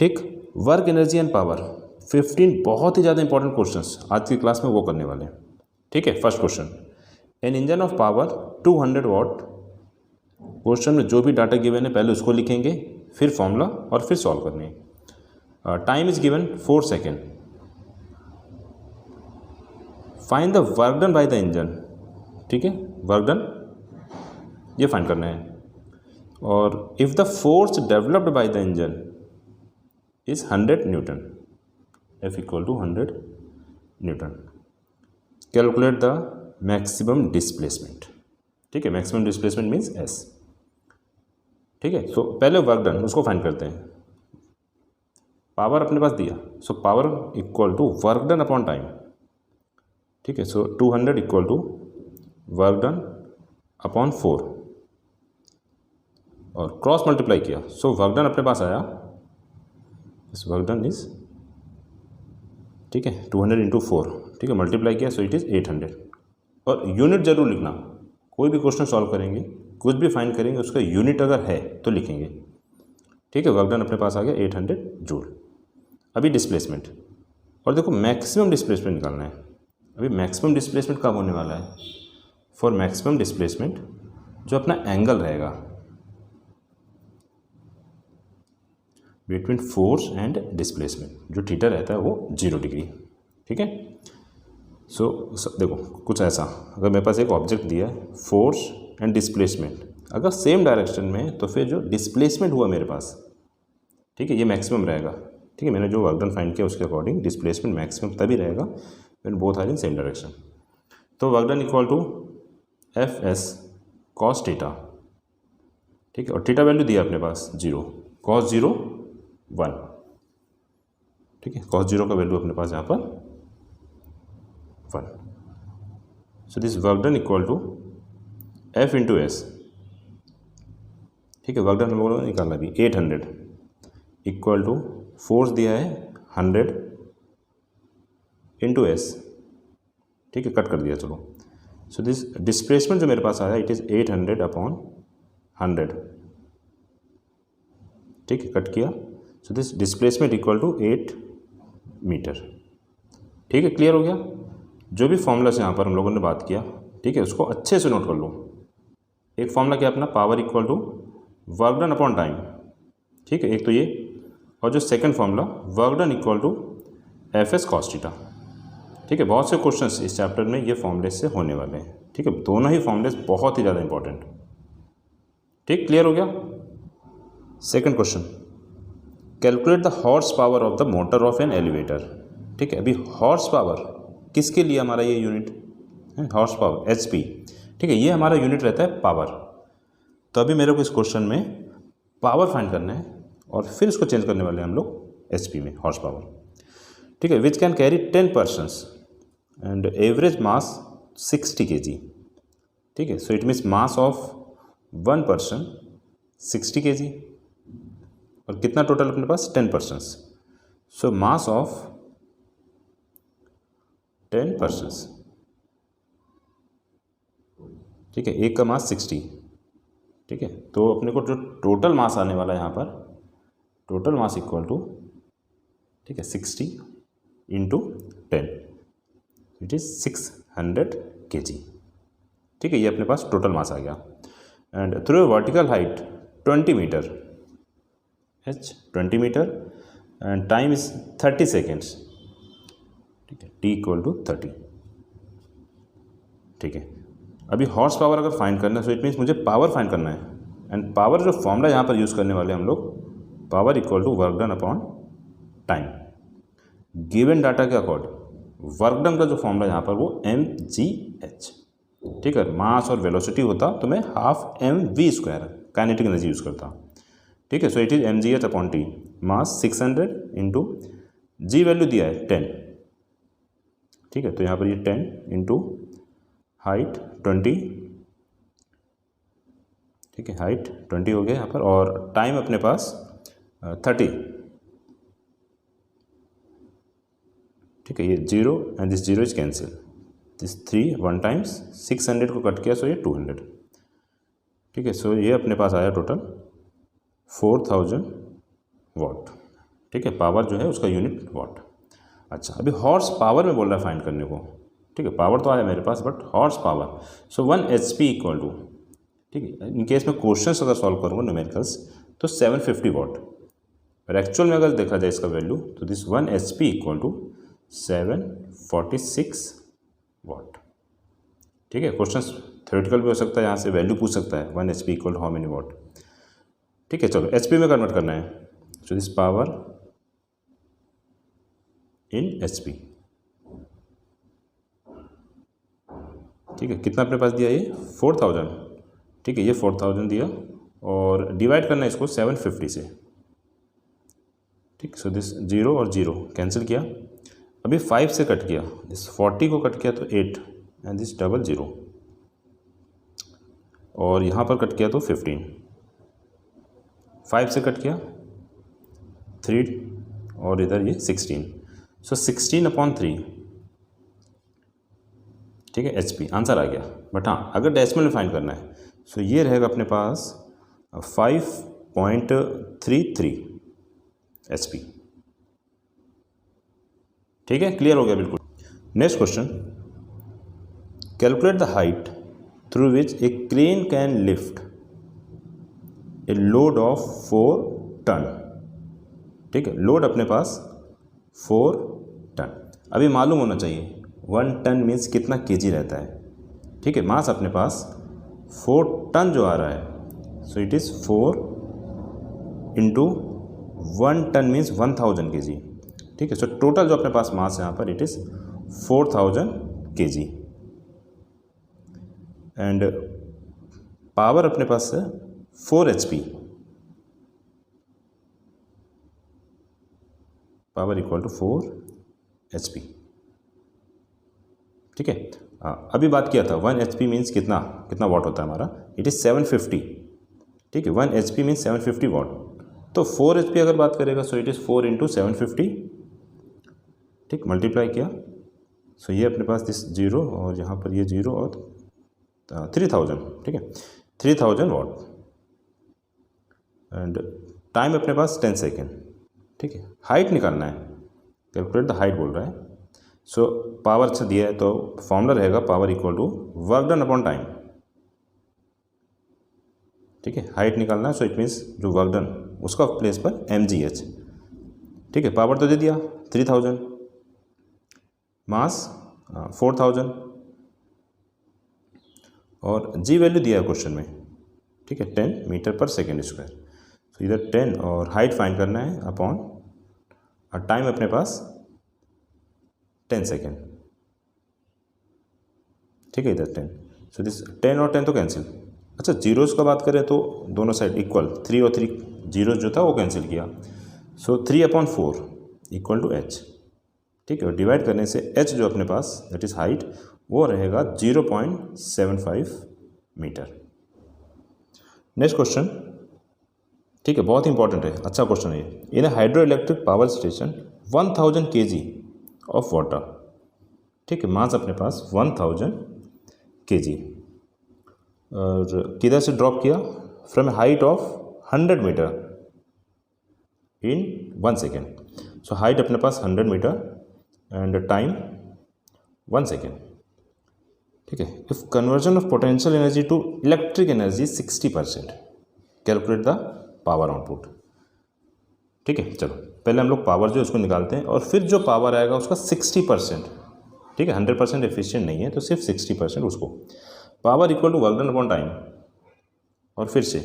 ठीक, work energy and power 15 बहुत ही ज़्यादा इंपॉर्टेंट क्वेश्चंस आज की क्लास में वो करने वाले हैं। ठीक है, first question, an engine of power 200 watt. Question में जो भी डाटा गिवन है पहले उसको लिखेंगे, फिर फॉर्मूला और फिर सॉल्व करनी है। Time is given 4 second. Find the work done by the engine. ठीक है, वर्क डन ये फाइंड करना है। और if the force developed by the engine is 100 newton, F equal to 100 newton, calculate the maximum displacement. ठीक है, maximum displacement means S। ठीक है, सो पहले वर्क डन उसको फाइंड करते हैं। पावर अपने पास दिया, so power equal to work done upon time. ठीक है, so 200 equal to work done upon 4 और क्रॉस मल्टीप्लाई किया, सो वर्क डन अपने पास आया, इस वर्क डन इज, ठीक है, 200 इंटू 4। ठीक है, मल्टीप्लाई किया, सो इट इज़ 800। और यूनिट जरूर लिखना, कोई भी क्वेश्चन सॉल्व करेंगे, कुछ भी फाइंड करेंगे, उसका यूनिट अगर है तो लिखेंगे। ठीक है, वर्क डन अपने पास आ गया 800 जूल। अभी डिस्प्लेसमेंट, और देखो मैक्सिमम डिस्प्लेसमेंट निकालना है। अभी मैक्सिमम डिस्प्लेसमेंट कब होने वाला है? फॉर मैक्सिमम डिस्प्लेसमेंट जो अपना एंगल रहेगा बिटवीन फोर्स एंड डिस्प्लेसमेंट, जो थीटा रहता है वो 0 डिग्री। ठीक है, सो देखो कुछ ऐसा, अगर मेरे पास एक ऑब्जेक्ट दिया है, फोर्स एंड डिस्प्लेसमेंट अगर सेम डायरेक्शन में है तो फिर जो डिस्प्लेसमेंट हुआ मेरे पास, ठीक है, ये मैक्सिमम रहेगा। ठीक है, मैंने जो वर्क डन फाइंड किया उसके अकॉर्डिंग डिस्प्लेसमेंट मैक्सिमम तभी रहेगा when both are in same direction. तो work done equal to Fs cos theta. ठीक है, और थीटा वैल्यू दिया अपने पास 0, कॉस 0 1। ठीक है, कॉस 0 का वैल्यू अपने पास यहाँ पर 1। So this work done equal to F into S. ठीक है, वर्क डन हम लोगों ने निकाला भी 800 इक्वल टू फोर्स दिया है 100 इंटू एस। ठीक है, कट कर दिया, चलो। सो दिस डिस्प्लेसमेंट जो मेरे पास आया इट इज़ 800 अपॉन 100। ठीक है, कट किया, so this displacement equal to 8 metre. ठीक है, क्लियर हो गया। जो भी फॉर्मूला से यहाँ पर हम लोगों ने बात किया, ठीक है, उसको अच्छे से नोट कर लो। एक फॉर्मूला क्या अपना, power equal to work done upon time. ठीक है, एक तो ये, और जो second formula work done equal to Fs cos theta. ठीक है, बहुत से क्वेश्चंस इस चैप्टर में ये फॉर्मूले से होने वाले हैं। ठीक है, दोनों ही फॉर्मूलेस बहुत ही ज़्यादा इंपॉर्टेंट। ठीक, क्लियर हो गया। Second question, calculate the horse power of the motor of an elevator. ठीक है, अभी हॉर्स पावर किसके लिए हमारा ये यूनिट है, हॉर्स पावर HP। ठीक है, ये हमारा यूनिट रहता है पावर। तो अभी मेरे को इस क्वेश्चन में पावर फाइंड करना है और फिर इसको चेंज करने वाले हैं हम लोग HP में, हॉर्स पावर। ठीक है, which can carry 10 persons and average mass 60 kg। ठीक है, so it means mass of 1 person 60 kg, और कितना टोटल अपने पास 10 persons. So mass of 10 persons. ठीक है, एक का मास 60। ठीक है, तो अपने को जो टोटल मास आने वाला है यहाँ पर, टोटल मास इक्वल टू, ठीक है, 60 इंटू 10, इट इज़ 600 kg। ठीक है, ये अपने पास टोटल मास आ गया। And through vertical height 20 metre, H 20 metre, and time is 30 seconds. ठीक है, T इक्वल टू 30। ठीक है, अभी हॉर्स पावर अगर फाइंड करना है, सो इट मीन्स मुझे पावर फाइंड करना है। एंड पावर जो फॉर्मूला यहाँ पर यूज़ करने वाले हम लोग, power equal to work done upon time. Given data के अकॉर्डिंग वर्क डन का जो फॉर्मूला यहाँ पर वो mgh। ठीक है, मास और वेलोसिटी होता तो मैं half mv² kinetic energy use करता। ठीक है, so it is mgh upon T, mass 600 into G value दिया है 10। ठीक है, तो यहाँ पर ये 10 इंटू हाइट 20। ठीक है, हाइट 20 हो गया यहाँ पर, और टाइम अपने पास 30। ठीक है, ये 0 and this 0 is cancel, this 3 1 times 600 को कट किया, सो ये 200। ठीक है, सो ये अपने पास आया टोटल 4000 वाट। ठीक है, पावर जो है उसका यूनिट वाट। अच्छा, अभी हॉर्स पावर में बोल रहा है फाइंड करने को। ठीक है, पावर तो आया मेरे पास, but horse power, so 1 HP equal to, ठीक है, इन केस में क्वेश्चन अगर सॉल्व करूँगा न्यूमेरिकल्स तो 750 वाट, और एक्चुअल में अगर देखा जाए इसका वैल्यू तो दिस 1 HP इक्वल टू 746 वाट। ठीक है, क्वेश्चन थ्योरेटिकल भी हो सकता है, यहाँ से वैल्यू पूछ सकता है 1 HP equal to how many watt. ठीक है, चलो HP में कन्वर्ट करना है, so this power in HP। ठीक है, कितना अपने पास दिया ये 4000। ठीक है, ये 4000 दिया और डिवाइड करना है इसको 750 से। ठीक, सो दिस 0 और 0 कैंसिल किया, अभी 5 से कट किया, दिस 40 को कट किया तो 8 एंड दिस डबल 0, और यहाँ पर कट किया तो 15, 5 से कट किया 3 और इधर ये 16, सो 16/3। ठीक है, HP आंसर आ गया। बट हाँ, अगर डेसिमल में फाइंड करना है सो ये रहेगा अपने पास 5.33 HP। ठीक है, क्लियर हो गया बिल्कुल। Next question, calculate the height through which a crane can lift a load of 4 ton. ठीक है, लोड अपने पास 4 टन। अभी मालूम होना चाहिए 1 टन मीन्स कितना केजी रहता है। ठीक है, मास अपने पास 4 टन जो आ रहा है, so it is 4 into 1 ton means 1000 kg। ठीक है, सो टोटल जो अपने पास मास है यहाँ पर it is 4000 kg, and power अपने पास है 4 HP, power equal to 4 HP। ठीक है, अभी बात किया था 1 HP मीन्स कितना वाट होता है हमारा, इट इज़ 750। ठीक है, 1 HP मीन्स 750 वाट, तो 4 HP अगर बात करेगा सो इट इज़ 4 इंटू 750। ठीक, मल्टीप्लाई किया, सो ये अपने पास दिस 0 और यहाँ पर ये 0 और 3000। ठीक है, 3000 वाट, एंड टाइम अपने पास 10 सेकेंड। ठीक है, हाइट निकालना है, कैलकुलेट द हाइट बोल रहा है। सो पावर अच्छा दिया है तो फॉर्मूला रहेगा power equal to work done upon time. ठीक है, हाइट निकालना है, सो इट मीन्स जो वर्क डन उसका प्लेस पर mgh। ठीक है, पावर तो दे दिया 3000, मास 4000 और जी वैल्यू दिया है क्वेश्चन में। ठीक है, 10 मीटर पर सेकेंड स्क्वायर, सो इधर 10 और हाइट फाइंड करना है अपॉन, और टाइम अपने पास 10 सेकेंड। ठीक है, इधर 10, सो दिस 10 और 10 तो कैंसिल। अच्छा, जीरोज़ का बात करें तो दोनों साइड इक्वल, 3 और 3 जीरोज़ जो था वो कैंसिल किया, सो 3/4 इक्वल टू h। ठीक है, और डिवाइड करने से h जो अपने पास दैट इज़ हाइट वो रहेगा 0.75 मीटर। नेक्स्ट क्वेश्चन, ठीक है, बहुत इंपॉर्टेंट है, अच्छा क्वेश्चन है ये। In a hydro electric power station 1000 kg of water. ठीक है, मास अपने पास 1000 kg, और किधर से ड्रॉप किया, from a height of 100 metre in 1 second. So height अपने पास 100 मीटर एंड टाइम 1 सेकेंड। ठीक है, if conversion of potential energy to electric energy 60%, calculate the power output. ठीक है, चलो पहले हम लोग पावर जो उसको निकालते हैं, और फिर जो पावर आएगा उसका 60%। ठीक है, 100% एफिशिएंट नहीं है तो सिर्फ 60% उसको, power equal to work done upon time, और फिर से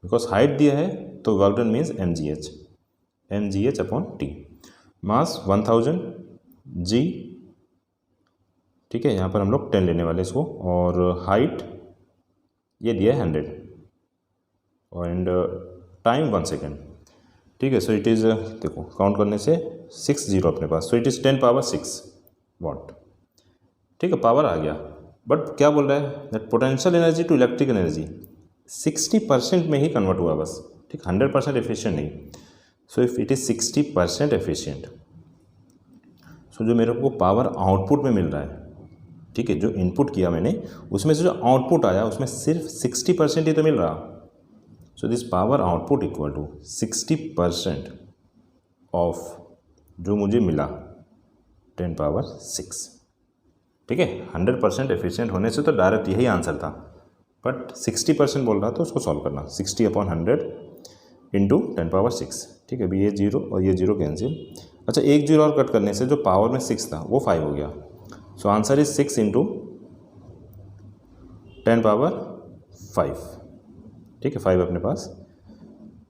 बिकॉज हाइट दिया है तो work done means mgh upon t, mass 1000 g। ठीक है, यहाँ पर हम लोग 10 लेने वाले इसको, और हाइट ये दिया है 100 एंड टाइम 1 सेकेंड। ठीक है, सो इट इज़, देखो काउंट करने से 6 जीरो अपने पास, सो इट इज़ 10⁻6 वाट। ठीक है, पावर आ गया, बट क्या बोल रहा है that potential energy to electric energy 60% में ही कन्वर्ट हुआ बस। ठीक, 100% एफिशिएंट नहीं, so if it is 60% efficient, so जो मेरे को पावर आउटपुट में मिल रहा है, ठीक है, जो इनपुट किया मैंने उसमें से जो आउटपुट आया उसमें सिर्फ 60% ही तो मिल रहा। So this power output equal to 60% of जो मुझे मिला 10⁶। ठीक है, 100% एफिशिएंट होने से तो डायरेक्ट यही आंसर था, बट 60% बोल रहा था, उसको सॉल्व करना। 60/100 इंटू 10⁶। ठीक है, अभी ये 0 और ये 0 कैंसिल। अच्छा, एक 0 और कट करने से जो पावर में 6 था वो 5 हो गया। So answer is 6 into 10⁵। ठीक है, 5 अपने पास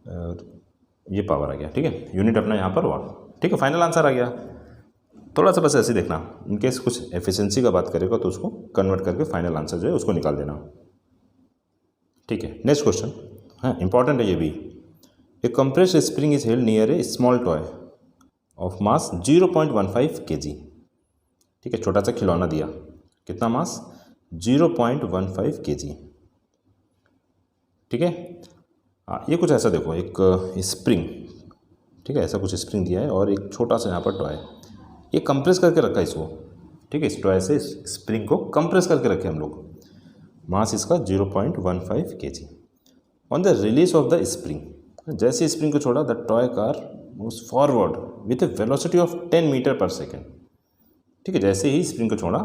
और ये पावर आ गया। ठीक है, यूनिट अपना यहाँ पर वाट। ठीक है, फाइनल आंसर आ गया। थोड़ा सा बस ऐसे देखना, इनकेस कुछ एफिशिएंसी का बात करेगा तो उसको कन्वर्ट करके फाइनल आंसर जो है उसको निकाल देना। ठीक है, नेक्स्ट क्वेश्चन, हाँ इंपॉर्टेंट है ये भी। A compressed spring is held near a small toy of mass 0.15 kg। ठीक है, छोटा सा खिलौना दिया, कितना मास? 0.15 kg। ठीक है, हाँ ये कुछ ऐसा देखो, एक स्प्रिंग, ठीक है ऐसा कुछ स्प्रिंग दिया है और एक छोटा सा यहाँ पर टॉय, ये कंप्रेस करके रखा है इसको। ठीक है, इस टॉय से स्प्रिंग को कंप्रेस करके रखे हम लोग। मास इसका 0.15 kg। On the release of the spring, जैसे स्प्रिंग को छोड़ा, the toy car moves forward with A velocity of 10 मीटर/सेकेंड। ठीक है, जैसे ही स्प्रिंग को छोड़ा,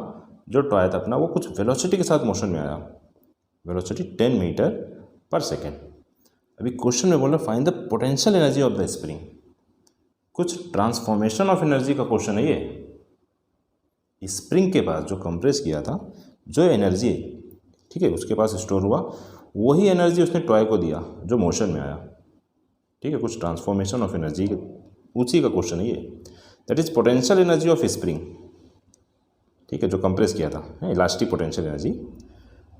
जो टॉय था अपना वो कुछ वेलोसिटी के साथ मोशन में आया, वेलोसिटी 10 मीटर/सेकेंड। अभी क्वेश्चन में बोला find the potential energy of the spring. कुछ ट्रांसफॉर्मेशन ऑफ एनर्जी का क्वेश्चन है ये। स्प्रिंग के पास जो कंप्रेस किया था, जो एनर्जी ठीक है उसके पास स्टोर हुआ, वही एनर्जी उसने टॉय को दिया जो मोशन में आया। ठीक है, कुछ ट्रांसफॉर्मेशन ऑफ एनर्जी, उसी का क्वेश्चन है ये। That is potential energy of spring. ठीक है, जो कंप्रेस किया था, इलास्टिक पोटेंशियल एनर्जी।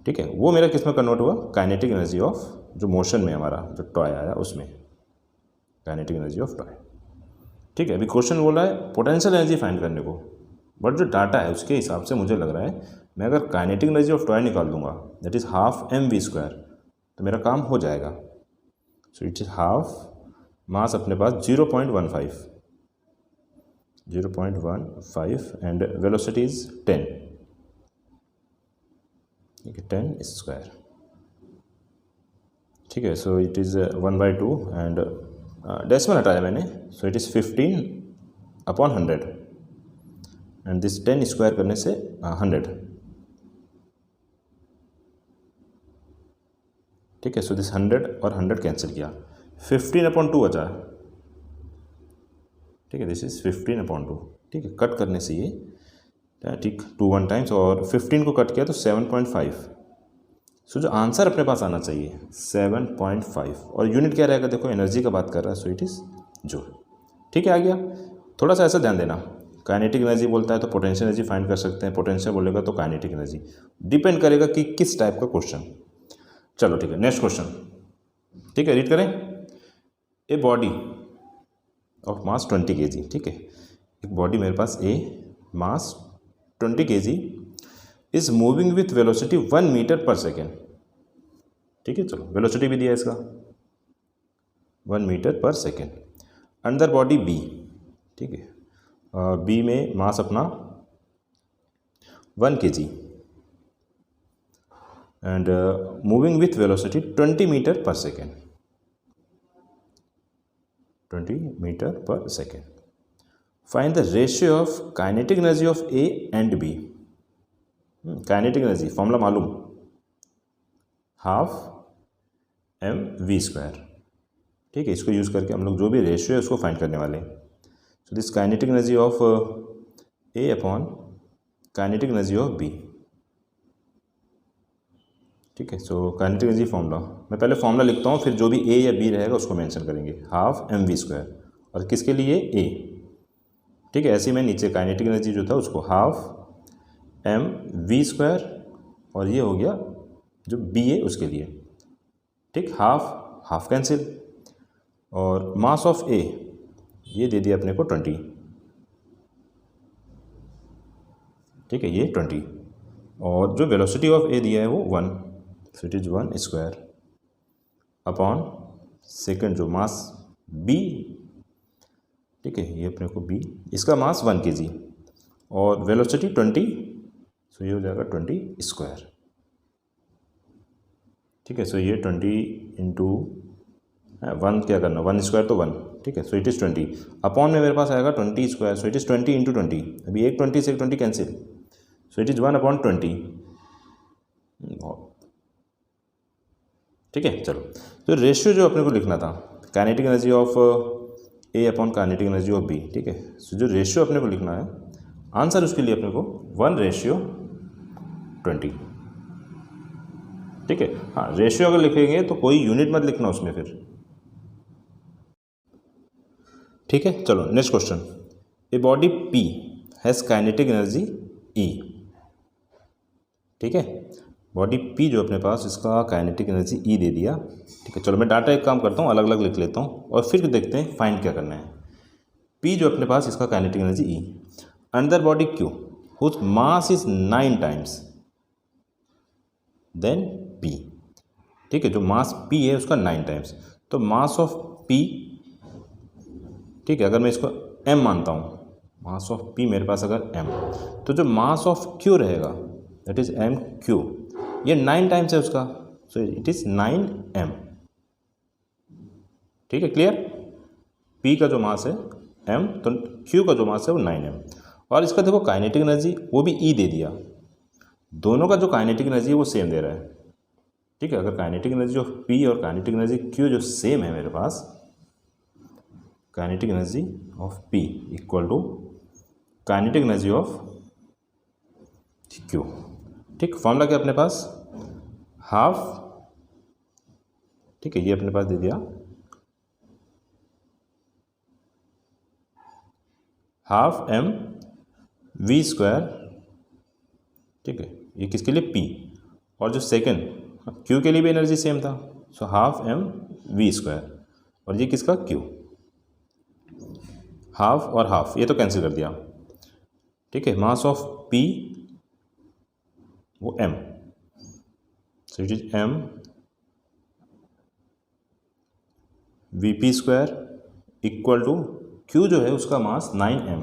ठीक है, वो मेरा किस में कन्वर्ट हुआ? काइनेटिक एनर्जी ऑफ जो मोशन में हमारा जो टॉय आया उसमें, काइनेटिक एनर्जी ऑफ टॉय। ठीक है, अभी क्वेश्चन बोला है पोटेंशियल एनर्जी फाइंड करने को, बट जो डाटा है उसके हिसाब से मुझे लग रहा है मैं अगर काइनेटिक एनर्जी ऑफ टॉय निकाल दूंगा, दैट इज 12 mv², तो मेरा काम हो जाएगा। सो इट इज हाफ, मास अपने पास 0.15 एंड वेलोसिटी इज 10। ठीक है, 10²। ठीक है, so it is 1/2 and decimal हटाया मैंने, सो इट इज़ 15/100 एंड दिस 10² करने से 100। ठीक है, सो दिस 100 और 100 कैंसिल किया, 15/2 बचा। ठीक है, दिस इज 15/2। ठीक है, कट करने से ये ठीक 2 1 टाइम्स और 15 को कट किया तो 7.5। सो जो आंसर अपने पास आना चाहिए 7.5, और यूनिट क्या रहेगा? देखो एनर्जी का बात कर रहा है, सो इट इज़ जूल। ठीक है, आ गया। थोड़ा सा ऐसा ध्यान देना, काइनेटिक एनर्जी बोलता है तो पोटेंशियल एनर्जी फाइंड कर सकते हैं, पोटेंशियल बोलेगा तो काइनेटिक एनर्जी। डिपेंड करेगा कि किस टाइप का क्वेश्चन। चलो ठीक है, नेक्स्ट क्वेश्चन। ठीक है, रीड करें। ए बॉडी ऑफ मास 20 kg। ठीक है, एक बॉडी मेरे पास ए, मास 20 kg is moving with velocity 1 मीटर/सेकेंड। ठीक है, चलो वेलोसिटी भी दिया इसका 1 मीटर/सेकेंड। Under body B. ठीक है, बी में मास अपना 1 kg and moving with velocity 20 metre per second. 20 metre per second. Find the ratio of kinetic energy of A and B. Kinetic energy formula मालूम, 12 mv²। ठीक है, इसको यूज़ करके हम लोग जो भी रेशियो है उसको फाइंड करने वाले हैं। So this kinetic energy of A upon kinetic energy of B. ठीक है, सो काइनेटिक एनर्जी फॉर्मूला मैं पहले फॉर्मूला लिखता हूँ, फिर जो भी ए या बी रहेगा उसको मेंशन करेंगे। 12 mv², और किसके लिए? ए। ठीक है, ऐसे ही मैं नीचे काइनेटिक एनर्जी जो था उसको 12 mv², और ये हो गया जो बी है उसके लिए। ठीक, हाफ कैंसिल, और मास ऑफ ए ये दे दिया अपने को 20। ठीक है, ये 20, और जो वेलोसिटी ऑफ ए दिया है वो 1, सो इट इज 1² अपॉन सेकेंड जो मास बी। ठीक है, ये अपने को बी, इसका मास 1 kg और वेलोसिटी 20, सो ये हो जाएगा 20²। ठीक है, सो ये 20 इंटू 1 क्या करना, 1² तो 1, ठीक है, सो इट इज़ 20 अपॉन में मेरे पास आएगा 20 square, so it is 20 into 20। अभी एक 20 से एक 20 कैंसिल, सो इट इज़ 1/20। ठीक है, चलो तो रेशियो जो अपने को लिखना था kinetic energy of A upon kinetic energy of B, ठीक है, सो जो रेशियो अपने को लिखना है आंसर उसके लिए अपने को 1:20। ठीक है, हाँ रेशियो अगर लिखेंगे तो कोई यूनिट मत लिखना उसमें फिर। ठीक है, चलो next question. A body P has kinetic energy E। ठीक है, बॉडी P जो अपने पास इसका काइनेटिक एनर्जी E दे दिया। ठीक है, चलो मैं डाटा एक काम करता हूँ अलग अलग लिख लेता हूँ और फिर देखते हैं फाइंड क्या करना है। P जो अपने पास इसका kinetic energy E, under body Q whose mass is 9 times than P। ठीक है, जो मास P है उसका 9 टाइम्स, तो मास ऑफ P, ठीक है, अगर मैं इसको M मानता हूँ, मास ऑफ P मेरे पास अगर M, तो जो मास ऑफ Q रहेगा दैट इज MQ, ये 9 टाइम्स है उसका, सो इट इज़ 9M। ठीक है, क्लियर। P का जो मास है M, तो Q का जो मास है वो 9M। और इसका देखो काइनेटिक एनर्जी वो भी E दे दिया, दोनों का जो काइनेटिक एनर्जी है वो सेम दे रहा है। ठीक है, अगर काइनेटिक एनर्जी ऑफ P और काइनेटिक एनर्जी Q जो सेम है मेरे पास, kinetic energy of P equal to kinetic energy of Q। ठीक, फॉर्मूला क्या अपने पास, हाफ, ठीक है, ये अपने पास दे दिया हाफ mv²। ठीक है, ये किसके लिए P, और जो सेकंड Q के लिए भी एनर्जी सेम था, सो हाफ mv², और ये किसका Q, हाफ और हाफ ये तो कैंसिल कर दिया। ठीक है, मास ऑफ P वो M, so it is M Vp² equal to Q जो है उसका मास 9M।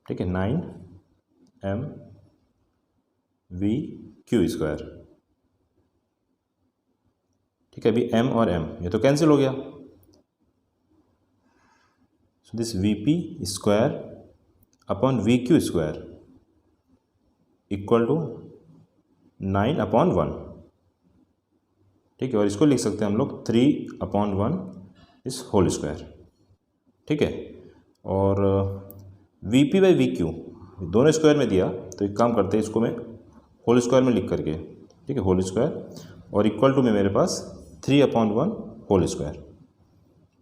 ठीक है, 9M Vq²। ठीक है, अभी M और M ये तो कैंसिल हो गया, so this Vp² upon Vq² equal to 9/1। ठीक है, और इसको लिख सकते हैं हम लोग 3/1 इस होल स्क्वायर। ठीक है, और Vp/Vq दोनों स्क्वायर में दिया, तो एक काम करते हैं इसको मैं होल स्क्वायर में लिख करके, ठीक है, होल स्क्वायर, और इक्वल टू में मेरे पास 3/1 होल स्क्वायर।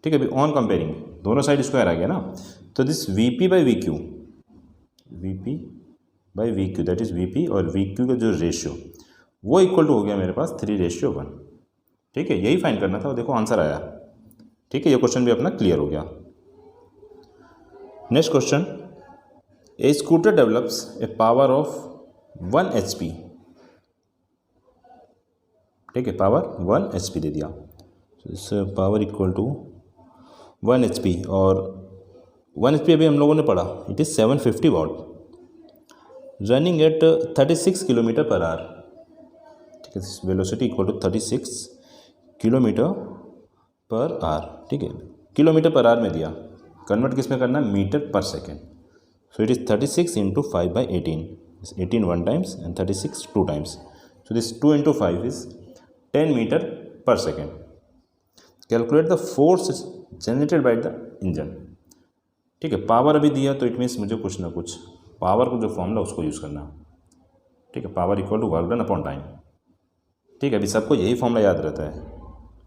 ठीक है, अभी ऑन कंपेयरिंग दोनों साइड स्क्वायर आ गया ना, तो this Vp/Vq that is Vp और Vq का जो रेशियो वो इक्वल टू हो गया मेरे पास 3:1। ठीक है, यही फाइंड करना था, और देखो आंसर आया। ठीक है, ये क्वेश्चन भी अपना क्लियर हो गया। Next question, A scooter develops A power of 1 HP। ठीक है, पावर 1 HP दे दिया, इस पावर इक्वल टू 1 HP, और 1 HP अभी हम लोगों ने पढ़ा, it is 750 watt, running at 36 kilometre per hour. ठीक है, velocity equal to 36 kilometre per hour. ठीक है, किलोमीटर पर आवर में दिया, कन्वर्ट किस में करना है, metre per second, so it is 36 into 5/18, 18 1 times and 36 2 times, so this 2 into 5 is 10 metre per second. Calculate the force generated by the engine. ठीक है, पावर अभी दिया, तो इट मीन्स मुझे कुछ ना कुछ पावर को जो फॉर्मूला उसको यूज़ करना। ठीक है, power equal to work done upon time. ठीक है, अभी सबको यही फॉर्मूला याद रहता है,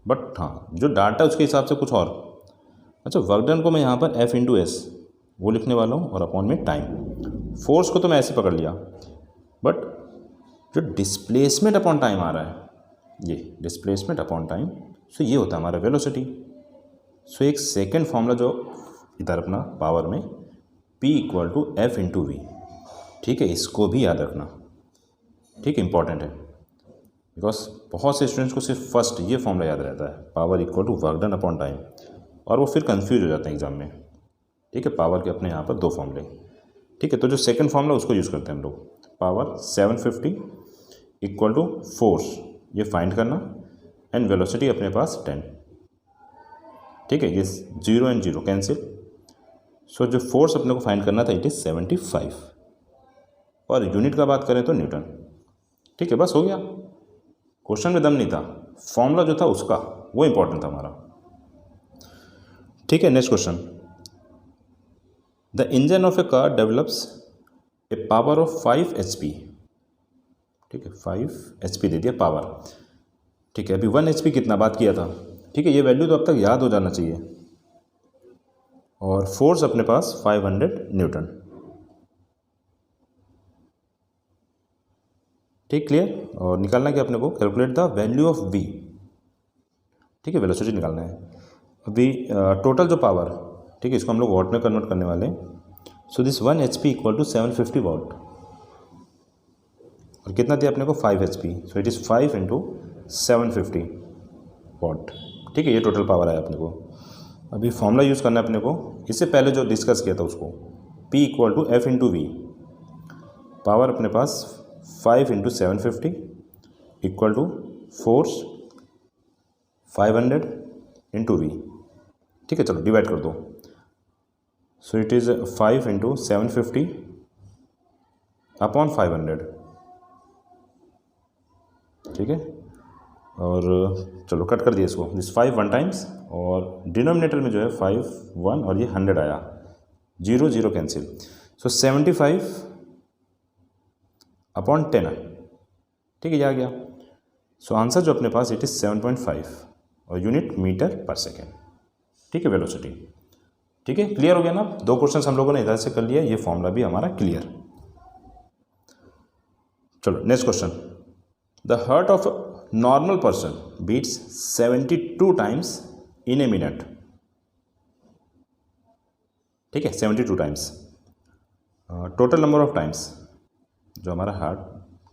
बट हाँ जो डाटा उसके हिसाब से कुछ और। अच्छा, वर्क डन को मैं यहाँ पर F इंटू एस वो लिखने वाला हूँ, और अपॉन में टाइम। फोर्स को तो मैं ऐसे पकड़ लिया, बट जो डिस्प्लेसमेंट अपॉन टाइम आ रहा है, ये डिस्प्लेसमेंट अपॉन टाइम, सो ये होता है हमारा वेलोसिटी। सो एक सेकेंड फॉर्मूला जो इधर अपना पावर में P equal to F into we. ठीक है, इसको भी याद रखना। ठीक है, इंपॉर्टेंट है, बिकॉज बहुत से स्टूडेंट्स को सिर्फ फर्स्ट ये फॉर्मूला याद रहता है, power equal to work done upon time, और वो फिर कंफ्यूज हो जाते हैं एग्जाम में। ठीक है, पावर के अपने यहाँ पर 2 फॉर्मूले। ठीक है, तो जो सेकंड फॉर्मूला उसको यूज़ करते हैं हम लोग, पावर 750 इक्वल टू फोर्स, ये फाइंड करना, एंड वेलोसिटी अपने पास 10। ठीक है, ये 0 एंड 0 कैंसिल। सो जो फोर्स अपने को फाइंड करना था इट इज़ 75 और यूनिट का बात करें तो न्यूटन। ठीक है, बस हो गया। क्वेश्चन में दम नहीं था, फॉर्मूला जो था उसका वो इंपॉर्टेंट था हमारा। ठीक है, next question. The engine of A car develops A power of 5 HP। ठीक है, 5 HP दे दिया पावर। ठीक है, अभी 1 HP कितना बात किया था। ठीक है, ये वैल्यू तो अब तक याद हो जाना चाहिए। और फोर्स अपने पास 500 न्यूटन। ठीक, क्लियर। और निकालना क्या अपने को, calculate the value of v। ठीक है, वेलोसिटी निकालना है। अभी टोटल जो पावर, ठीक है, इसको हम लोग वॉट में कन्वर्ट करने वाले हैं। So this 1 HP equal to 750 watt. और कितना दिया अपने को 5 HP। So it is 5 into 750 watt. ठीक है, ये टोटल पावर आया अपने को। अभी फॉर्मूला यूज़ करना है अपने को, इससे पहले जो डिस्कस किया था उसको, P equal to F into v. Power अपने पास 5 into 750 equal to force 500 into we. ठीक है, चलो डिवाइड कर दो। So it is 5 into 750 upon 500। ठीक है, और चलो कट कर दिया इसको। दिस 5 1 टाइम्स और डिनोमिनेटर में जो है 5 1 और ये 100 आया, 0 0 कैंसिल। सो 75 अपॉन 10। ठीक है, ये आ गया। सो आंसर जो अपने पास इट इज़ 7.5 और यूनिट मीटर पर सेकेंड। ठीक है, वेलोसिटी। ठीक है, क्लियर हो गया ना। 2 क्वेश्चन हम लोगों ने इधर से कर लिया, ये फॉर्मूला भी हमारा क्लियर। चलो next question. The heart of normal person beats 72 times in a minute. ठीक है, 72 times. Total number of times जो हमारा हार्ट,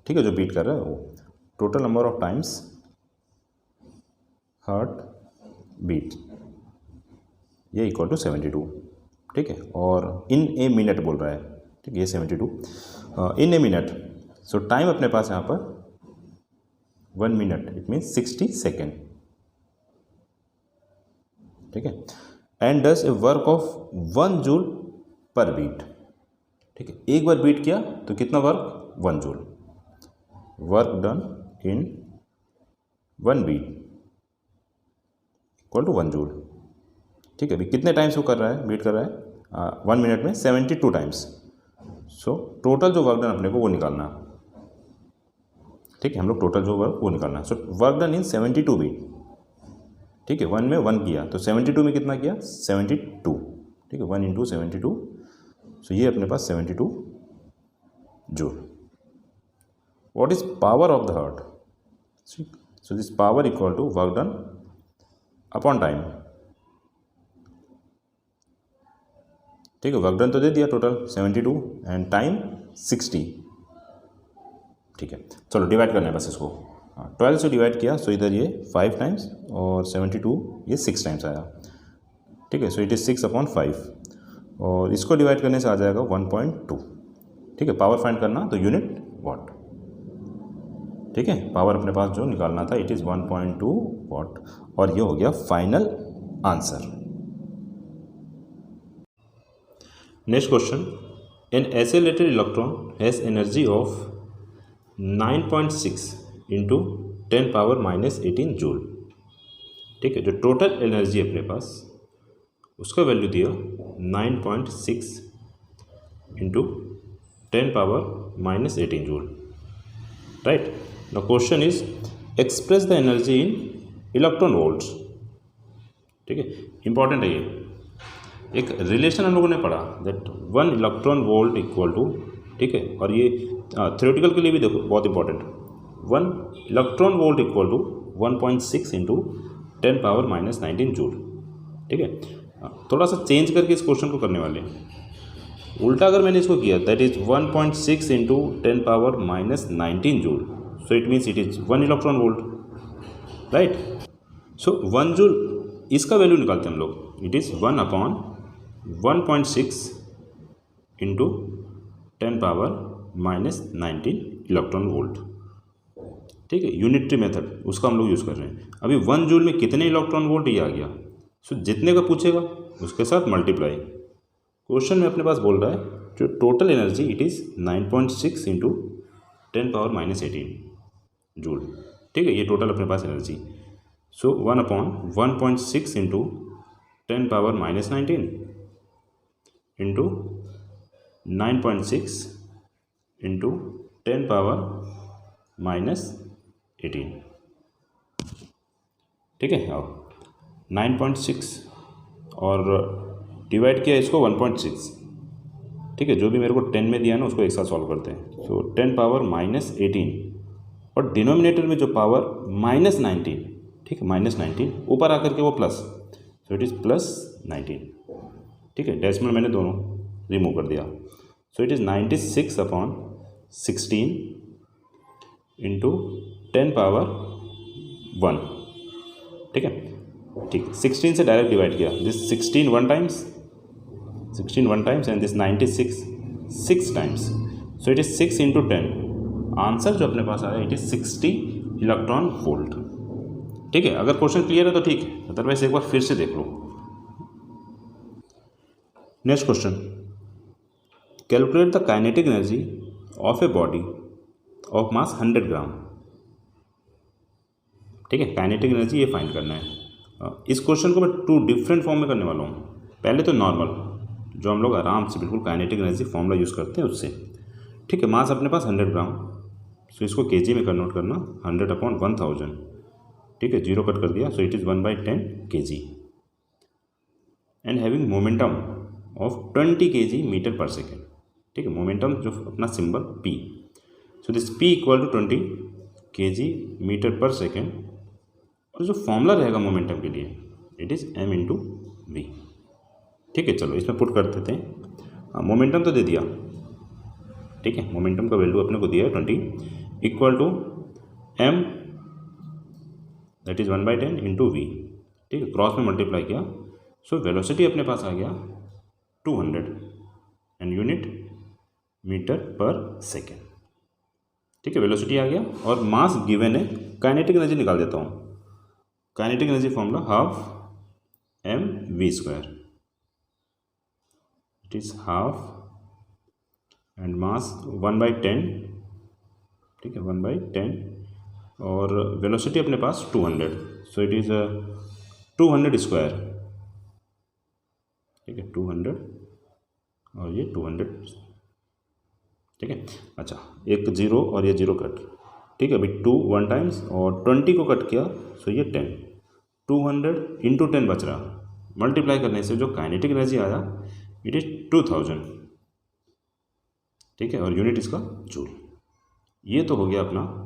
ठीक है, जो बीट कर रहा है वो total number of times heart beat, ये इक्वल टू 72। ठीक है, और इन ए मिनट बोल रहा है। ठीक है, ये 72 इन ए मिनट। सो टाइम अपने पास यहाँ पर 1 मिनट, इट मीन्स 60 सेकेंड। ठीक है, and does a work of 1 joule per beat. ठीक है, एक बार बीट किया तो कितना work, 1 joule. Work done in 1 beat equal to 1 joule. ठीक है, अभी कितने टाइम्स वो कर रहा है, बीट कर रहा है 1 मिनट में 72 टाइम्स। सो टोटल जो वर्क डन अपने को वो निकालना। ठीक है, हम लोग टोटल जो वर्क वो निकालना। So work done in 72 beat. ठीक है, 1 में 1 किया तो 72 में कितना किया, 72। ठीक है, 1 इंटू 72। सो ये अपने पास 72 joule. What is power of the heart. So this power equal to work done upon time. ठीक है, वर्क डन तो दे दिया टोटल 72 एंड टाइम 60। ठीक है, चलो डिवाइड करना है बस इसको। 12 से डिवाइड किया, सो इधर ये 5 टाइम्स और 72 ये 6 टाइम्स आया। ठीक है, सो इट इज़ 6 अपॉन 5 और इसको डिवाइड करने से आ जाएगा 1.2। ठीक है, पावर फाइंड करना तो यूनिट वॉट। ठीक है, पावर अपने पास जो निकालना था इट इज़ 1.2 वॉट और ये हो गया final answer. Next question. An accelerated electron has energy of 9.6 into 10 power minus 18 joule. ठीक है, जो टोटल एनर्जी अपने पास उसका वैल्यू दिया 9.6 into 10 power minus 18 joule. Right, the question is express the energy in electron volts. ठीक है, important है ये। एक रिलेशन हम लोगों ने पढ़ा that 1 electron volt equal to, ठीक है, और ये थ्योरेटिकल के लिए भी देखो बहुत important, 1 electron volt equal to 1.6 into 10 power minus 19 joule. ठीक है, थोड़ा सा चेंज करके इस क्वेश्चन को करने वाले हैं। उल्टा अगर मैंने इसको किया that is 1.6 into 10 power minus 19 joule, so it means it is 1 electron volt. Right, so 1 joule इसका वैल्यू निकालते हैं हम लोग। It is 1 upon 1.6 into 10 power minus 19 electron volt. ठीक है, यूनिटरी मेथड उसका हम लोग यूज़ कर रहे हैं। अभी 1 जूल में कितने इलेक्ट्रॉन वोल्ट ये आ गया, सो जितने का पूछेगा उसके साथ मल्टीप्लाई। क्वेश्चन में अपने पास बोल रहा है जो total energy it is 9.6 into 10⁻⁻18 joule. ठीक है, ये टोटल अपने पास एनर्जी। सो 1/1.6 इंटू 10⁻⁻19 इंटू 9.6 इंटू 10⁻⁻18। ठीक है, अब 9.6 और डिवाइड किया इसको 1.6। ठीक है, जो भी मेरे को 10 में दिया ना उसको एक साथ सॉल्व करते हैं। सो 10⁻⁻18 और डिनोमिनेटर में जो पावर -19, ठीक है, -19 ऊपर आकर के वो प्लस, सो इट इज़ +19। ठीक है, डेसिमल मैंने दोनों रिमूव कर दिया। So it is 96/16 into 10⁻1। ठीक है, ठीक, 16 से डायरेक्ट डिवाइड किया, this 16 one times and this 96 6 times. So it is 6 into 10। Answer जो अपने पास आया इट इज़ 60 इलेक्ट्रॉन वोल्ट। ठीक है, अगर क्वेश्चन क्लियर है तो ठीक है, अदरवाइज एक बार फिर से देख लो। Next question, calculate the kinetic energy of a body of mass 100 gram. ठीक है, काइनेटिक एनर्जी ये फाइंड करना है। इस क्वेश्चन को मैं 2 डिफरेंट फॉर्म में करने वाला हूँ। पहले तो नॉर्मल, जो हम लोग आराम से बिल्कुल काइनेटिक एनर्जी फॉर्मूला यूज़ करते हैं उससे। ठीक है, मास अपने पास 100 ग्राम, सो इसको केजी में कन्वर्ट करना, 100/1000। ठीक है, 0 कट कर दिया, so it is 1/10 kg and having momentum of 20 kg metre per second. ठीक है, मोमेंटम जो अपना symbol P, so this P equal to 20 kg metre per second. और जो फॉर्मूला रहेगा मोमेंटम के लिए it is m into we. ठीक है, चलो इसमें पुट कर देते हैं। मोमेंटम तो दे दिया, ठीक है, मोमेंटम का वैल्यू अपने को दिया है 20 equal to m that is 1/10 into we. ठीक है, क्रॉस में मल्टीप्लाई किया, सो वेलोसिटी अपने पास आ गया 200 and unit metre per second. ठीक है, वेलोसिटी आ गया और मास गिवन है। काइनेटिक एनर्जी निकाल देता हूँ। Kinetic energy formula half mv², it is half and mass 1/10। ठीक है, 1/10 और वेलोसिटी अपने पास 200, सो इट इज़ 200²। ठीक है, 200 और ये 200। ठीक है, अच्छा, एक 0 और ये 0 कट। ठीक है, अभी 2 1 टाइम्स और 20 को कट किया, सो ये 10। 200 इंटू 10 बच रहा, मल्टीप्लाई करने से जो काइनेटिक एनर्जी आया इट इज़ 2000। ठीक है, और यूनिट इसका जूल। ये तो हो गया अपना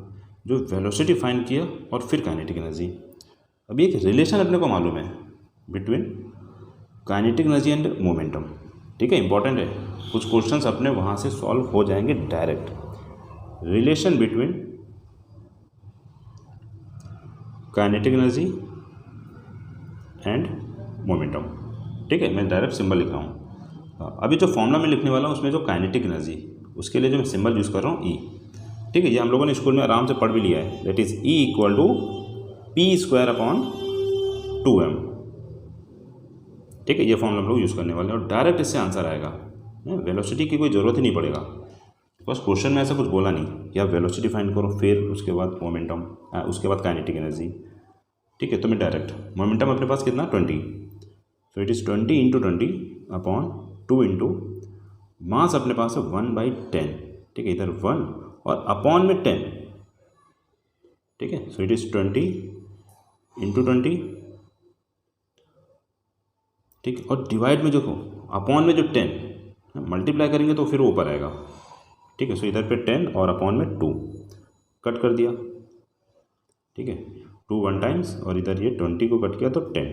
जो वेलोसिटी फाइंड किया और फिर काइनेटिक एनर्जी। अभी एक रिलेशन अपने को मालूम है between kinetic energy and momentum. ठीक है, इंपॉर्टेंट है, कुछ क्वेश्चंस अपने वहाँ से सॉल्व हो जाएंगे direct. Relation between kinetic energy and momentum. ठीक है, मैं डायरेक्ट सिंबल लिख रहा हूँ। अभी जो फॉर्मूला मैं लिखने वाला हूँ उसमें जो काइनेटिक एनर्जी, उसके लिए जो मैं सिंबल यूज़ कर रहा हूँ E। ठीक है, ये हम लोगों ने स्कूल में आराम से पढ़ भी लिया है, that is E equal to P²/2m। ठीक है, ये फॉर्मूला हम लोग यूज़ करने वाले हैं और डायरेक्ट इससे आंसर आएगा। वेलोसिटी की कोई ज़रूरत ही नहीं पड़ेगा, बस क्वेश्चन में ऐसा कुछ बोला नहीं कि आप वेलोसिटी फाइंड करो फिर उसके बाद मोमेंटम, उसके बाद काइनेटिक एनर्जी। ठीक है, तो मैं डायरेक्ट मोमेंटम अपने पास कितना 20, सो it is 20 into 20/2 into mass अपने पास है 1/10। ठीक है, इधर 1 और अपॉन में 10। ठीक है, सो इट इज़ 20 इंटू 20। ठीक है, और डिवाइड में देखो अपॉन में जो 10 मल्टीप्लाई करेंगे तो फिर वो ऊपर आएगा। ठीक है, सो इधर पे 10 और अपॉन में 2 कट कर दिया। ठीक है, 2 1 टाइम्स और इधर ये 20 को कट किया तो 10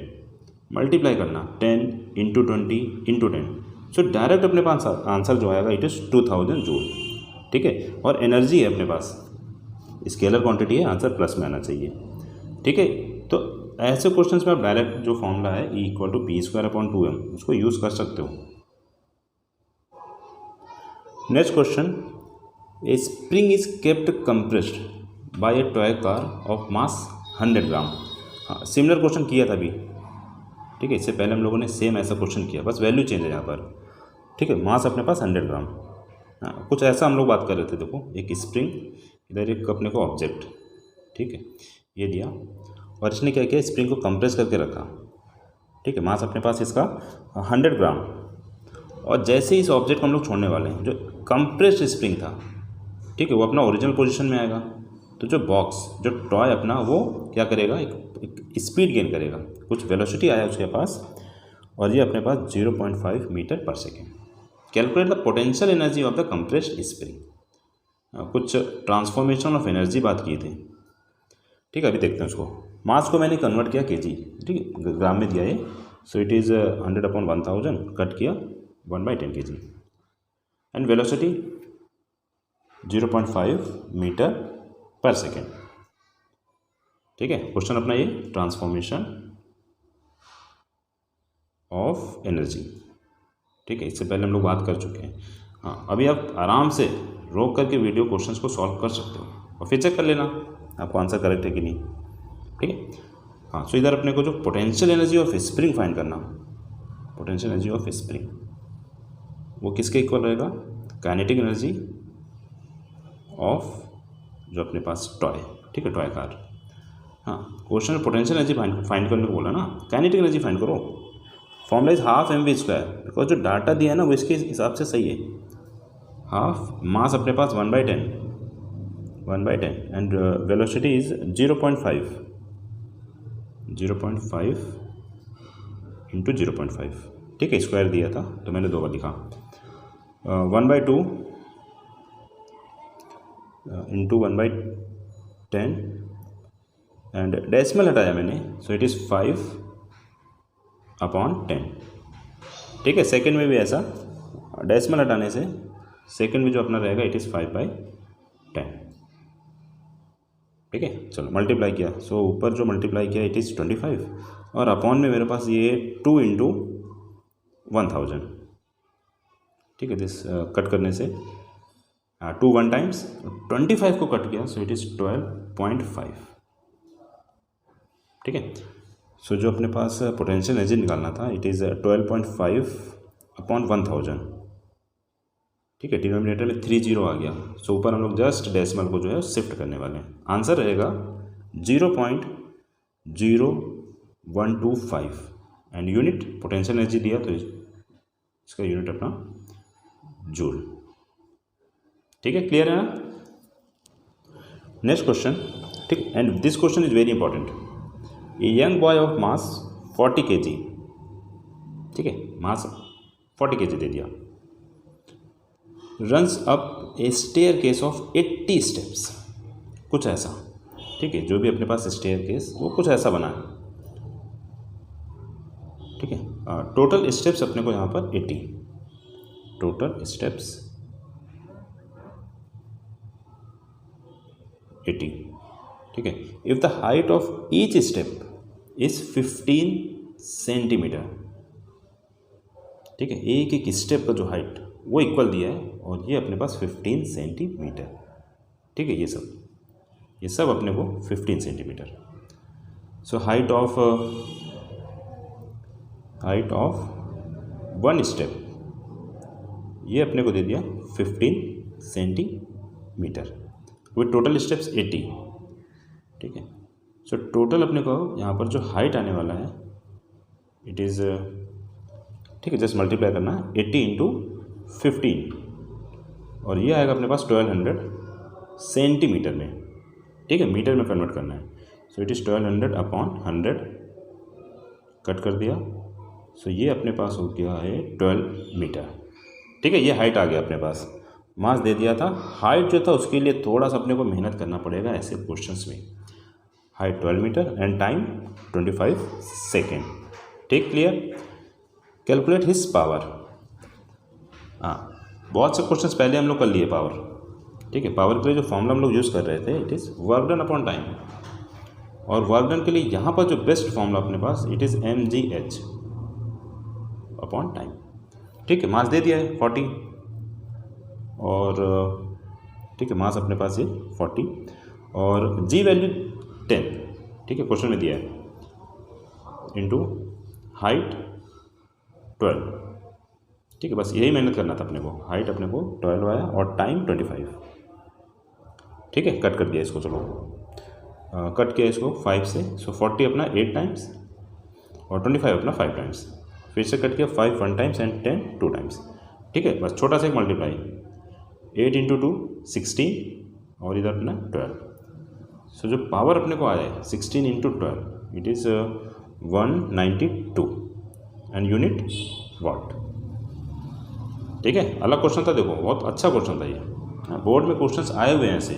मल्टीप्लाई करना, 10 इंटू 20 इंटू 10। सो डायरेक्ट अपने पास आंसर जो आएगा इट इज़ 2000 जूल। ठीक है, और एनर्जी है अपने पास, स्केलर क्वांटिटी है, आंसर प्लस में आना चाहिए। ठीक है, तो ऐसे क्वेश्चंस में आप डायरेक्ट जो फॉर्मूला है E इक्वल टू P²/2m उसको यूज़ कर सकते हो। Next question, a spring is kept compressed by a toy car of mass 100 gram. हाँ, सिमिलर क्वेश्चन किया था अभी। ठीक ठीक है, इससे पहले हम लोगों ने सेम ऐसा क्वेश्चन किया, बस वैल्यू चेंज है यहाँ पर। ठीक है, मास अपने पास 100 ग्राम। हाँ, कुछ ऐसा हम लोग बात कर रहे थे। देखो, एक स्प्रिंग, इधर एक अपने को ऑब्जेक्ट, ठीक है, ये दिया, और इसने क्या किया, स्प्रिंग को कंप्रेस करके रखा। ठीक है, मास अपने पास इसका 100 ग्राम, और जैसे ही इस ऑब्जेक्ट को हम लोग छोड़ने वाले हैं, जो कंप्रेस्ड स्प्रिंग था, ठीक है, वो अपना ओरिजिनल पोजीशन में आएगा। तो जो बॉक्स, जो टॉय अपना, वो क्या करेगा, एक स्पीड गेन करेगा, कुछ वेलोसिटी आया उसके पास, और ये अपने पास 0.5 metre per second. Calculate the potential energy of the compressed spring. कुछ ट्रांसफॉर्मेशन ऑफ एनर्जी बात की थी। ठीक है, अभी देखते हैं उसको। मास को मैंने कन्वर्ट किया केजी, ठीक है, ग्राम में दिया ये, सो इट इज़ 100/1000, कट किया 1/10 kg, and velocity 0.5 metre per second. ठीक है, क्वेश्चन अपना ये ट्रांसफॉर्मेशन ऑफ एनर्जी। ठीक है, इससे पहले हम लोग बात कर चुके हैं। हाँ, अभी आप आराम से रोक करके वीडियो क्वेश्चंस को सॉल्व कर सकते हो, और फिर चेक कर लेना आपको आंसर करेक्ट है कि नहीं। ठीक है, हाँ, सो इधर अपने को जो potential energy of spring find करना, पोटेंशियल एनर्जी ऑफ स्प्रिंग वो किसके इक्वल रहेगा, काइनेटिक एनर्जी ऑफ जो अपने पास टॉय, ठीक है, टॉय कार। हाँ, क्वेश्चन में पोटेंशियल एनर्जी फाइंड करने को बोला ना, काइनेटिक एनर्जी फाइंड करो। Formula is half mv², because जो डाटा दिया है ना वो इसके हिसाब से सही है। हाफ मास अपने पास 1/10 एंड वेलोसिटी इज 0.5 इंटू 0.5। ठीक है, स्क्वायर दिया था तो मैंने 2 बार लिखा। 1/2 इंटू 1/10 एंड डेसिमल हटाया मैंने, सो इट इज़ 5/10। ठीक है, सेकेंड में भी ऐसा डेसिमल हटाने से सेकेंड में जो अपना रहेगा इट इज़ 5/10। ठीक है, चलो मल्टीप्लाई किया, सो ऊपर जो मल्टीप्लाई किया इट इज़ 25, और अपॉन में मेरे पास ये 2 इंटू 1000। ठीक है, दिस कट करने से 2 1 टाइम्स 25 को कट किया, सो इट इज़ 12.5। ठीक है, सो जो अपने पास पोटेंशियल एनर्जी निकालना था इट इज़ 12.5/1000। ठीक है, डिनोमिनेटर में 30 आ गया, सो ऊपर हम लोग जस्ट डेसिमल को जो है शिफ्ट करने वाले हैं। आंसर रहेगा 0.0125, एंड यूनिट पोटेंशियल एनर्जी दिया तो इसका यूनिट अपना जूल। ठीक है, क्लियर है ना। नेक्स्ट क्वेश्चन, ठीक, and this question is very important. A young boy of mass 40 kg, ठीक है, मास 40 kg दे दिया, runs up a staircase of 80 steps, कुछ ऐसा। ठीक है, जो भी अपने पास स्टेयर केस वो कुछ ऐसा बना है। ठीक है, टोटल स्टेप्स अपने को यहाँ पर 80, टोटल स्टेप्स 80। ठीक है, if the height of each step is 15 centimetre. ठीक है, एक एक स्टेप का जो हाइट वो इक्वल दिया है, और ये अपने पास 15 सेंटीमीटर। ठीक है, ये सब अपने को 15 centimetre. So height of 1 step ये अपने को दे दिया 15 सेंटीमीटर, विथ टोटल स्टेप्स 80। ठीक है, सो टोटल अपने को यहाँ पर जो हाइट आने वाला है इट इज़, ठीक है, जस्ट मल्टीप्लाई करना है 80 इंटू 15, और ये आएगा अपने पास 1200 सेंटीमीटर में। ठीक है, मीटर में कन्वर्ट करना है, सो इट इज़ 1200/100, कट कर दिया, सो ये अपने पास हो गया है 12 मीटर। ठीक है, ये हाइट आ गया अपने पास। मास दे दिया था, हाइट जो था उसके लिए थोड़ा सा अपने को मेहनत करना पड़ेगा ऐसे क्वेश्चंस में। Height 12 metre and time 25 second. ठीक, क्लियर। Calculate his power. हाँ, बहुत से क्वेश्चंस पहले हम लोग कर लिए पावर। ठीक है, पावर के लिए जो फॉर्मूला हम लोग यूज़ कर रहे थे it is work done upon time, और वर्क डन के लिए यहाँ पर जो बेस्ट फॉर्मूला अपने पास it is mgh upon time. ठीक है, मास दे दिया है 40, और ठीक है, मास अपने पास ये 40 और जी वैल्यू 10। ठीक है, क्वेश्चन में दिया है, इंटू हाइट 12, ठीक है, बस यही मेहनत करना था अपने को। हाइट अपने को 12 आया और टाइम 25, ठीक है। कट कर दिया इसको, चलो कट किया इसको 5 से, सो 40 अपना 8 टाइम्स और 25 अपना 5 टाइम्स, फिर से कट किया 5 1 टाइम्स एंड 10 2 टाइम्स, ठीक है। बस छोटा सा एक मल्टीप्लाई, 8 इंटू 2 16 और इधर अपना 12। सो जो पावर अपने को आया है 16 into 12 it is 192 and unit watt, ठीक है। अलग क्वेश्चन था, देखो बहुत अच्छा क्वेश्चन था ये, बोर्ड में क्वेश्चंस आए हुए हैं ऐसे।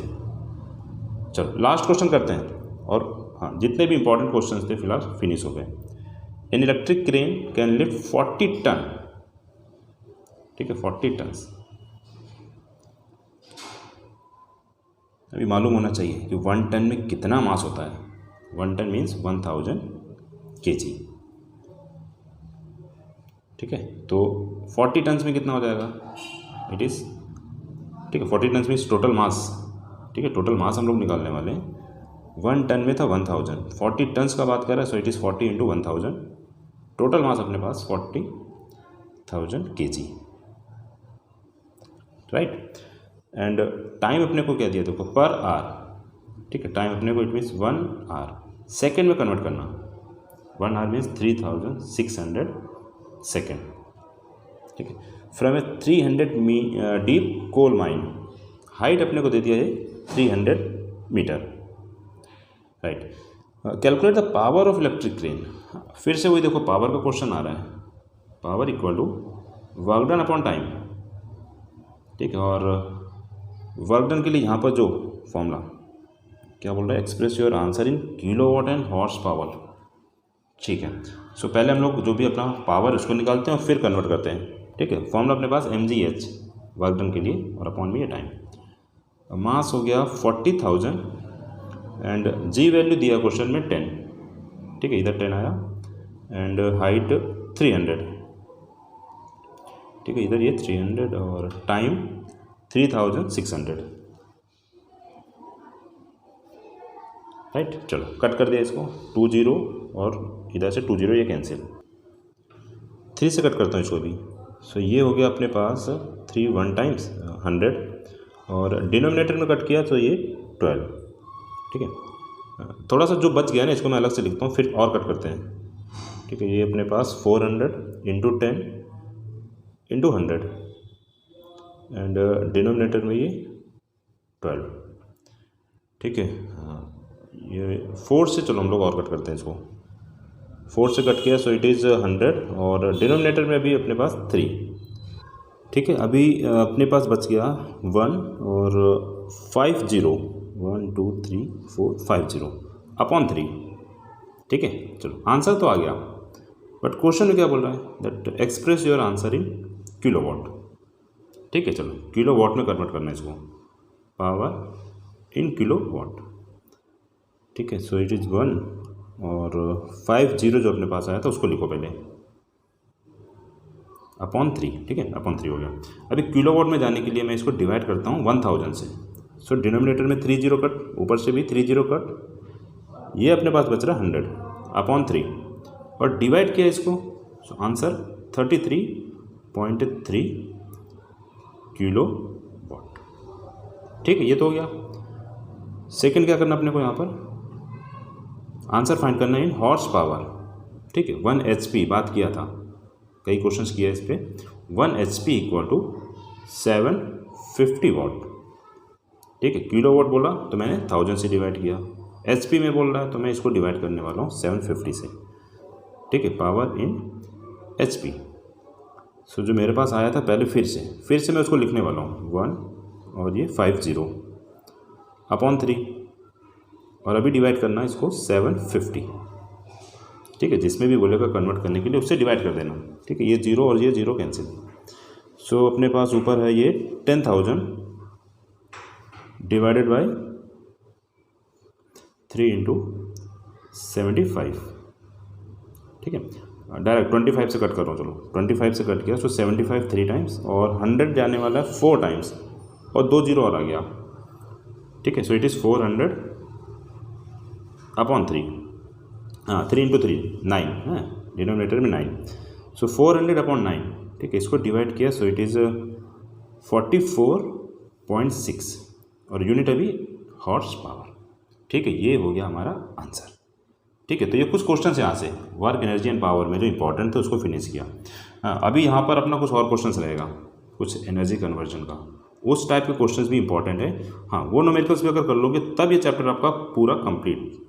चलो लास्ट क्वेश्चन करते हैं, और हाँ जितने भी इंपॉर्टेंट क्वेश्चंस थे फिलहाल फिनिश हो गए। An electric crane can lift 40 ton, ठीक है, 40 टन्स। अभी मालूम होना चाहिए कि 1 टन में कितना मास होता है। 1 टन मीन्स 1000 kg, ठीक है। तो 40 टन्स में कितना हो जाएगा, इट इज़, ठीक है, 40 टन्स मीन्स टोटल मास, ठीक है, टोटल मास हम लोग निकालने वाले हैं। 1 टन में था 1000, 40 टन्स का बात कर रहा है, so it is 40 into 1000, total mass अपने पास 40,000 kg, राइट। एंड टाइम अपने को क्या दिया, देखो पर आवर, ठीक है, टाइम अपने को इट मीन्स 1 आवर, सेकेंड में कन्वर्ट करना, 1 आवर मीन्स 3600 सेकेंड, ठीक है। From a 300 deep coal mine, height अपने को दे दिया है 300 metre, right. Calculate the power of electric crane, फिर से वही देखो पावर का क्वेश्चन आ रहा है, power equal to work done upon time, ठीक है। और वर्क डन के लिए यहाँ पर जो फॉर्मूला क्या बोल रहा है, express your answer in kilowatt and horse power, ठीक है। सो पहले हम लोग जो भी अपना पावर उसको निकालते हैं और फिर कन्वर्ट करते हैं, ठीक है। फॉर्मूला अपने पास mgh वर्क डन के लिए और अपॉन में ये टाइम। मास हो गया 40,000 एंड जी वैल्यू दिया क्वेश्चन में 10, ठीक है, इधर 10 आया, एंड हाइट 300, ठीक है, इधर ये 300 और टाइम 3600, राइट। चलो कट कर दिया इसको, 20 और इधर से 20 ये कैंसिल, 3 से कट करता हूँ इसको भी। सो ये हो गया अपने पास 3 1 टाइम्स 100 और डिनोमिनेटर में कट किया तो ये 12, ठीक है। थोड़ा सा जो बच गया ना इसको मैं अलग से लिखता हूँ, फिर और कट करते हैं, ठीक है। ये अपने पास 400 इंटू 10 इंटू 100 एंड डिनोमिनेटर में ये 12, ठीक है। ये 4 से, चलो हम लोग और कट करते हैं इसको, 4 से कट किया, सो इट इज़ 100 और डिनोमिनेटर में अभी अपने पास 3, ठीक है। अभी अपने पास बच गया 1 और 50, 1 2 3 4 50 अपॉन 3, ठीक है। चलो आंसर तो आ गया, बट क्वेश्चन में क्या बोल रहा है, that express your answer in kilowatt, ठीक है। चलो किलोवाट में कन्वर्ट करना है इसको, पावर इन किलोवाट, ठीक है। सो इट इज़ 1 और 50 जो अपने पास आया था उसको लिखो पहले, अपॉन 3, ठीक है, अपॉन 3 हो गया। अभी किलोवाट में जाने के लिए मैं इसको डिवाइड करता हूँ 1000 से, सो डिनोमिनेटर में 30 कट, ऊपर से भी 30 कट, ये अपने पास बच रहा 100 अपॉन 3 और डिवाइड किया इसको, सो आंसर 33.3 किलोवाट, ठीक है। ये तो हो गया। सेकंड क्या करना अपने को, यहाँ पर आंसर फाइंड करना है इन हॉर्स पावर, ठीक है। 1 HP बात किया था, कई क्वेश्चंस किया इस पर। 1 HP इक्वल टू 750 वाट, ठीक है। किलोवाट बोला तो मैंने 1000 से डिवाइड किया, HP में बोल रहा है तो मैं इसको डिवाइड करने वाला हूँ 750 से, ठीक है, पावर इन HP। सो जो मेरे पास आया था पहले फिर से मैं उसको लिखने वाला हूँ 1 और ये 50 अपॉन 3 और अभी डिवाइड करना है इसको 750, ठीक है। जिसमें भी बोलेगा कन्वर्ट करने के लिए उससे डिवाइड कर देना, ठीक है। ये 0 और ये 0 कैंसिल। सो अपने पास ऊपर है ये 10,000 डिवाइडेड बाय 3 इंटू 75, ठीक है। डायरेक्ट 25 से कट कर रहा हूँ, चलो 25 से कट किया, सो 75 3 टाइम्स और 100 जाने वाला है 4 टाइम्स और 2 0 और आ गया, ठीक है। सो इट इज़ 400 अपॉन 3, हाँ 3 इंटू 3 9 है डिनोमिनेटर में 9, सो 400/9, ठीक है, इसको डिवाइड किया, सो इट इज़ 44.6 और यूनिट अभी हॉर्स पावर, ठीक है, ये हो गया हमारा आंसर। ठीक है, तो ये कुछ क्वेश्चन यहाँ से वर्क एनर्जी एंड पावर में जो इंपॉर्टेंट थे उसको फिनिश किया। हाँ, अभी यहाँ पर अपना कुछ और क्वेश्चन रहेगा, कुछ एनर्जी कन्वर्जन का, उस टाइप के क्वेश्चंस भी इंपॉर्टेंट है। हाँ, वो न्यूमेरिकल्स भी अगर कर लोगे तब ये चैप्टर आपका पूरा कंप्लीट